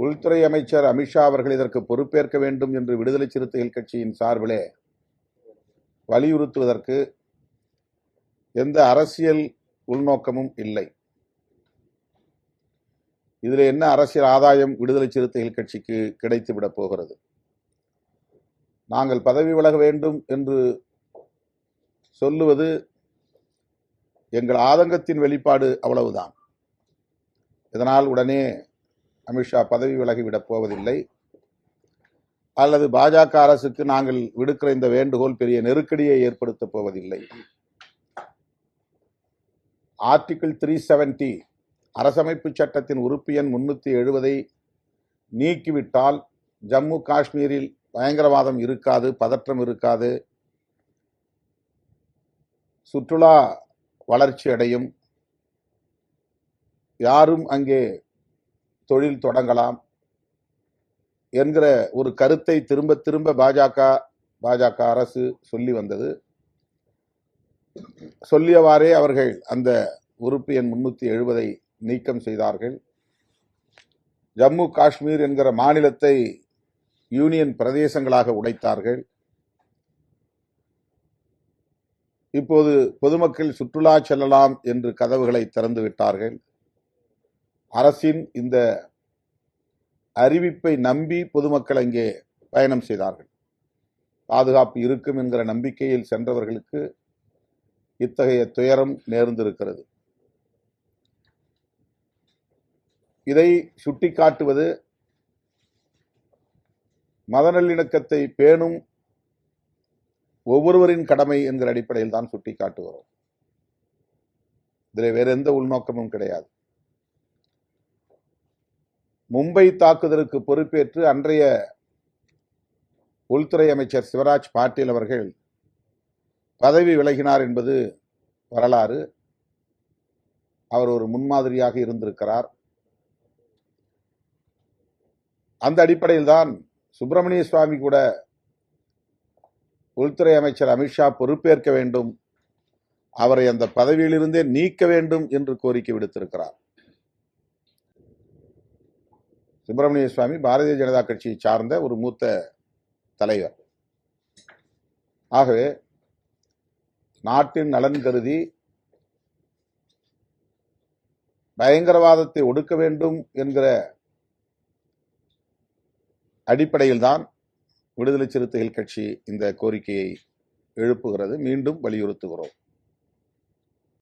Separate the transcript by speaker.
Speaker 1: உள்துறை அமைச்சர் அமித்ஷா அவர்கள் இதற்கு பொறுப்பேற்க வேண்டும் என்று விடுதலை சிறுத்தைகள் கட்சியின் சார்பிலே வலியுறுத்துவதற்கு எந்த அரசியல் உள்நோக்கமும் இல்லை. இதில் என்ன அரசியல் ஆதாயம் விடுதலை சிறுத்தைகள் கட்சிக்கு கிடைத்துவிடப் போகிறது? நாங்கள் பதவி விலக வேண்டும் என்று சொல்லுவது எங்கள் ஆதங்கத்தின் வெளிப்பாடு, அவ்வளவுதான். இதனால் உடனே அமித்ஷா பதவி விலகிவிடப் போவதில்லை, அல்லது பாஜக அரசுக்கு நாங்கள் விடுக்கிற இந்த வேண்டுகோள் பெரிய நெருக்கடியை ஏற்படுத்தப் போவதில்லை. ஆர்டிகிள் 370 அரசமைப்பு சட்டத்தின் உறுப்பு எண் 370 நீக்கிவிட்டால் ஜம்மு காஷ்மீரில் பயங்கரவாதம் இருக்காது, பதற்றம் இருக்காது, சுற்றுலா வளர்ச்சி அடையும், யாரும் அங்கே தொழில் தொடங்கலாம் என்கிற ஒரு கருத்தை திரும்ப திரும்ப பாஜக அரசு சொல்லி வந்தது. சொல்லியவாறே அவர்கள் அந்த உறுப்பு எண் 370 நீக்கம் செய்தார்கள். ஜம்மு காஷ்மீர் என்கிற மாநிலத்தை யூனியன் பிரதேசங்களாக உடைத்தார்கள். இப்போது பொதுமக்கள் சுற்றுலா செல்லலாம் என்று கதவுகளை திறந்து விட்டார்கள். அரசின் இந்த அறிவிப்பை நம்பி பொதுமக்கள் அங்கே பயணம் செய்தார்கள். பாதுகாப்பு இருக்கும் என்கிற நம்பிக்கையில் சென்றவர்களுக்கு இத்தகைய துயரம் நேர்ந்திருக்கிறது. இதை சுட்டிக்காட்டுவது மத நல்லிணக்கத்தை பேணும் ஒவ்வொருவரின் கடமை என்கிற அடிப்படையில் தான் சுட்டிக்காட்டுகிறோம். இதில் வேற எந்த உள்நோக்கமும் கிடையாது. மும்பை தாக்குதலுக்கு பொறுப்பேற்று அன்றைய உள்துறை அமைச்சர் சிவராஜ் பாட்டீல் அவர்கள் பதவி விலகினார் என்பது வரலாறு. அவர் ஒரு முன்மாதிரியாக இருந்திருக்கிறார். அந்த அடிப்படையில் தான் சுப்பிரமணிய சுவாமி கூட உள்துறை அமைச்சர் அமித்ஷா பொறுப்பேற்க வேண்டும், அவரை அந்த பதவியிலிருந்தே நீக்க வேண்டும் என்று கோரிக்கை விடுத்திருக்கிறார். சுப்பிரமணிய சுவாமி பாரதிய ஜனதா கட்சியை சார்ந்த ஒரு மூத்த தலைவர். ஆகவே நாட்டின் நலன் கருதி பயங்கரவாதத்தை ஒடுக்க வேண்டும் என்கிற அடிப்படையில் தான் விடுதலை சிறுத்தைகள் கட்சி இந்த கோரிக்கையை எழுப்புகிறது. மீண்டும் வலியுறுத்துகிறோம்.